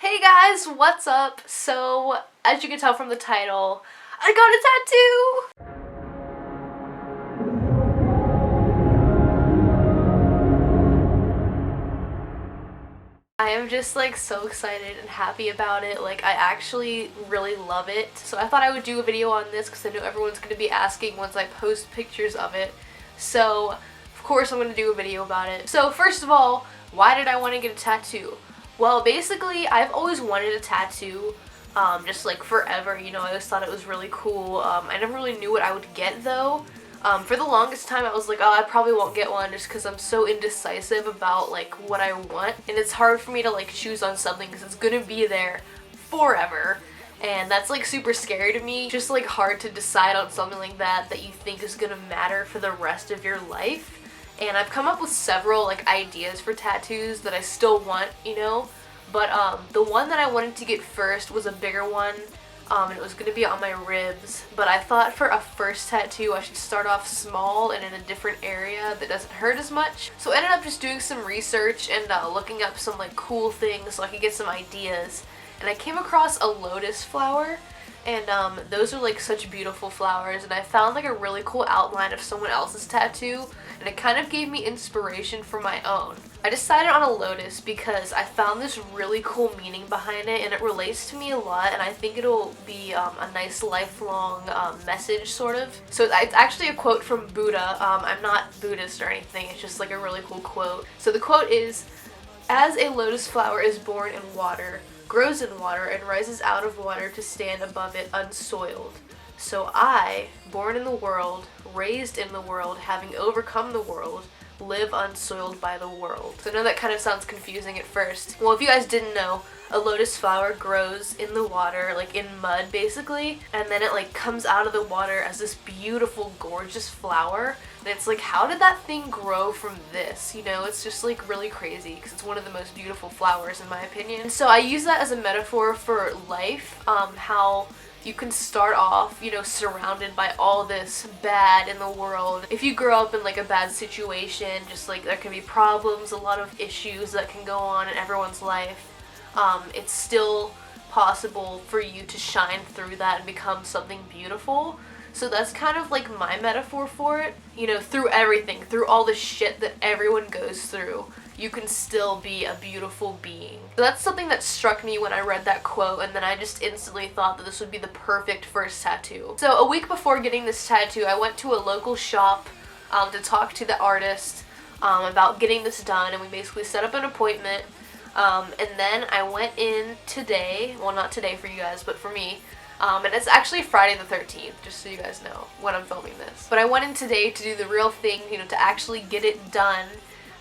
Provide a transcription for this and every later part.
Hey guys, what's up? So, as you can tell from the title, I got a tattoo! I am just like so excited and happy about it. Like, I actually really love it. So I thought I would do a video on this because I know everyone's going to be asking once I post pictures of it. So, of course I'm going to do a video about it. So first of all, why did I want to get a tattoo? Well, basically, I've always wanted a tattoo, just like forever, you know. I always thought it was really cool. I never really knew what I would get though. For the longest time I was like, oh, I probably won't get one just because I'm so indecisive about like what I want, and it's hard for me to like choose on something because it's gonna be there forever, and that's like super scary to me. Just like hard to decide on something like that you think is gonna matter for the rest of your life. And I've come up with several like ideas for tattoos that I still want, you know, but the one that I wanted to get first was a bigger one. And it was going to be on my ribs, but I thought for a first tattoo I should start off small and in a different area that doesn't hurt as much. So I ended up just doing some research and looking up some like cool things so I could get some ideas, and I came across a lotus flower, and those are like such beautiful flowers, and I found like a really cool outline of someone else's tattoo, and it kind of gave me inspiration for my own. I decided on a lotus because I found this really cool meaning behind it, and it relates to me a lot, and I think it'll be a nice lifelong message sort of. So it's actually a quote from Buddha. I'm not Buddhist or anything, it's just like a really cool quote. So the quote is, "As a lotus flower is born in water, grows in water, and rises out of water to stand above it unsoiled, so I, born in the world, raised in the world, having overcome the world, live unsoiled by the world." So I know that kind of sounds confusing at first. Well, if you guys didn't know, a lotus flower grows in the water, like in mud basically, and then it like comes out of the water as this beautiful, gorgeous flower. And it's like, how did that thing grow from this? You know, it's just like really crazy because it's one of the most beautiful flowers in my opinion. And so I use that as a metaphor for life, how you can start off, you know, surrounded by all this bad in the world. If you grow up in like a bad situation, just like there can be problems, a lot of issues that can go on in everyone's life, it's still possible for you to shine through that and become something beautiful. So that's kind of like my metaphor for it. You know, through everything, through all the shit that everyone goes through, you can still be a beautiful being. So that's something that struck me when I read that quote, and then I just instantly thought that this would be the perfect first tattoo. So a week before getting this tattoo, I went to a local shop to talk to the artist about getting this done, and we basically set up an appointment. And then I went in today, well not today for you guys, but for me, and it's actually Friday the 13th, just so you guys know when I'm filming this. But I went in today to do the real thing, you know, to actually get it done.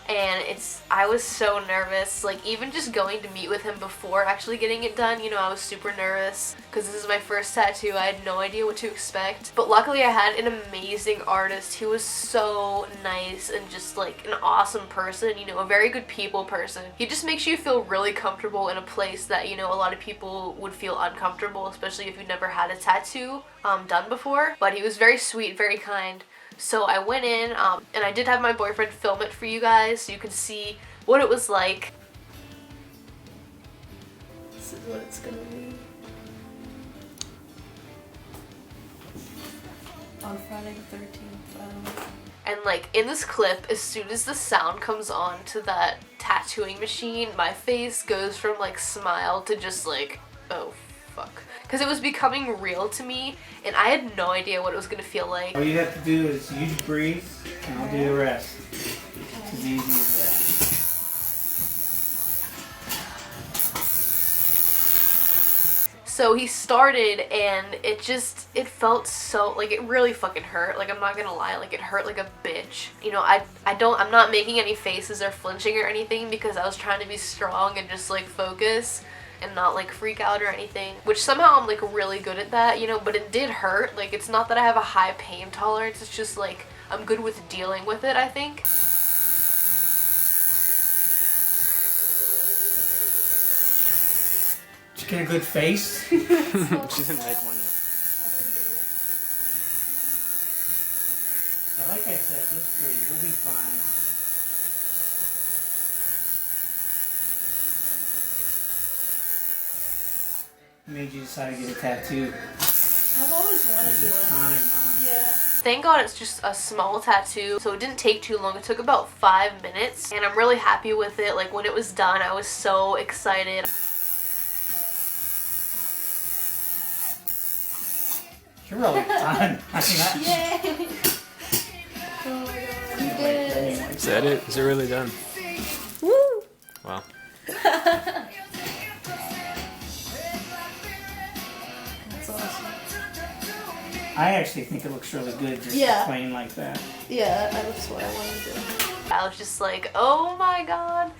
And I was so nervous, like even just going to meet with him before actually getting it done, you know, I was super nervous because this is my first tattoo. I had no idea what to expect, but luckily I had an amazing artist. He was so nice and just like an awesome person, you know, a very good people person. He just makes you feel really comfortable in a place that, you know, a lot of people would feel uncomfortable, especially if you've never had a tattoo done before. But he was very sweet, very kind. So I went in, and I did have my boyfriend film it for you guys so you could see what it was like. This is what it's gonna be. On Friday the 13th, And like in this clip, as soon as the sound comes on to that tattooing machine, my face goes from like smile to just like, oh fuck. Because it was becoming real to me, and I had no idea what it was going to feel like. All you have to do is you breathe, and I'll do the rest. It's as easy as that. So he started, and it felt so, like it really fucking hurt. Like I'm not gonna lie, like it hurt like a bitch. You know, I'm not making any faces or flinching or anything because I was trying to be strong and just like focus and not like freak out or anything, which somehow I'm like really good at that, you know, but it did hurt. Like it's not that I have a high pain tolerance, it's just like I'm good with dealing with it, I think. Did you get a good face? She didn't make one yet. Like I said, just breathe, you'll be fine. made you decide to get a tattoo? I've always wanted It's just one. time, huh? Yeah. Thank God it's just a small tattoo, so it didn't take too long. It took about 5 minutes, and I'm really happy with it. Like, when it was done, I was so excited. You're really fun. Yay! Oh my god, you did it. Is that it? Is it really done? Woo! Wow. That's awesome. I actually think it looks really good just Yeah. plain like that. Yeah, that's what I wanted to do. I was just like, oh my god.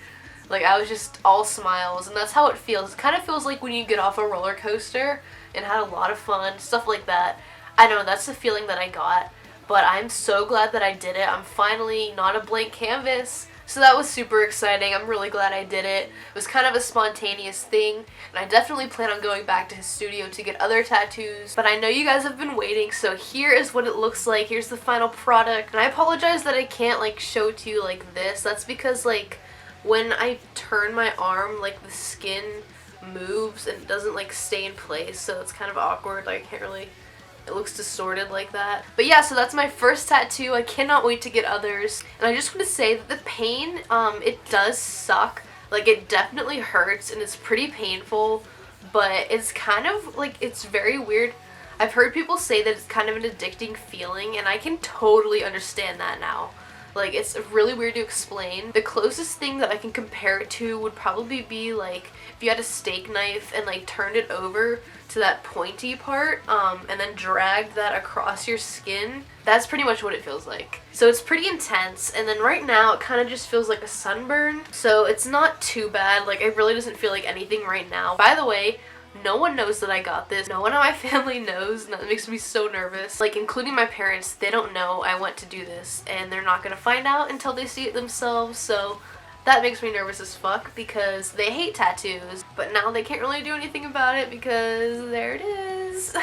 Like, I was just all smiles, and that's how it feels. It kind of feels like when you get off a roller coaster and had a lot of fun, stuff like that. I know, that's the feeling that I got, but I'm so glad that I did it. I'm finally not a blank canvas. So that was super exciting. I'm really glad I did it. It was kind of a spontaneous thing, and I definitely plan on going back to his studio to get other tattoos. But I know you guys have been waiting, so here is what it looks like. Here's the final product. And I apologize that I can't like show it to you like this. That's because like when I turn my arm, like the skin moves and it doesn't like stay in place, so it's kind of awkward. Like, I can't really, it looks distorted like that. But yeah, so that's my first tattoo. I cannot wait to get others. And I just want to say that the pain, it does suck. Like, it definitely hurts and it's pretty painful, but it's kind of like, it's very weird. I've heard people say that it's kind of an addicting feeling, and I can totally understand that now. Like, it's really weird to explain. The closest thing that I can compare it to would probably be like if you had a steak knife and like turned it over to that pointy part and then dragged that across your skin. That's pretty much what it feels like. So it's pretty intense, and then right now it kind of just feels like a sunburn. So it's not too bad. Like, it really doesn't feel like anything right now. By the way, no one knows that I got this. No one in my family knows, and that makes me so nervous. Like, including my parents, they don't know I went to do this, and they're not gonna find out until they see it themselves, so that makes me nervous as fuck because they hate tattoos, but now they can't really do anything about it because there it is.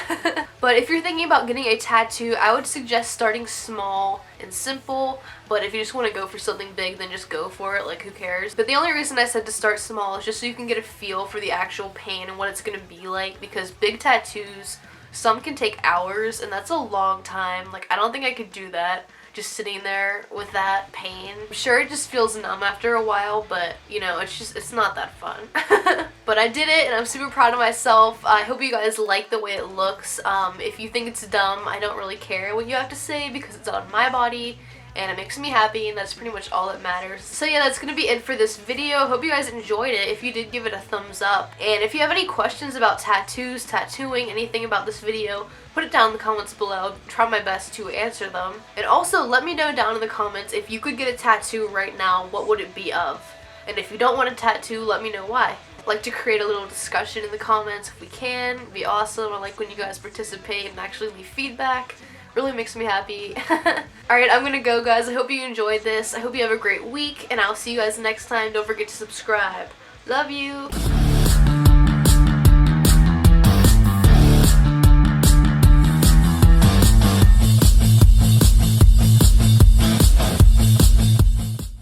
But if you're thinking about getting a tattoo, I would suggest starting small and simple, but if you just want to go for something big, then just go for it. Like, who cares? But the only reason I said to start small is just so you can get a feel for the actual pain and what it's gonna be like, because big tattoos, some can take hours, and that's a long time. Like, I don't think I could do that, just sitting there with that pain. I'm sure it just feels numb after a while, but you know, it's not that fun. But I did it, and I'm super proud of myself. I hope you guys like the way it looks. If you think it's dumb, I don't really care what you have to say because it's on my body and it makes me happy, and that's pretty much all that matters. So yeah, that's gonna be it for this video. Hope you guys enjoyed it. If you did, give it a thumbs up. And if you have any questions about tattoos, tattooing, anything about this video, put it down in the comments below. I'll try my best to answer them. And also, let me know down in the comments, if you could get a tattoo right now, what would it be of? And if you don't want a tattoo, let me know why. I'd like to create a little discussion in the comments if we can. It'd be awesome. I like when you guys participate and actually leave feedback. Really makes me happy. Alright, I'm gonna go, guys. I hope you enjoyed this. I hope you have a great week, and I'll see you guys next time. Don't forget to subscribe. Love you!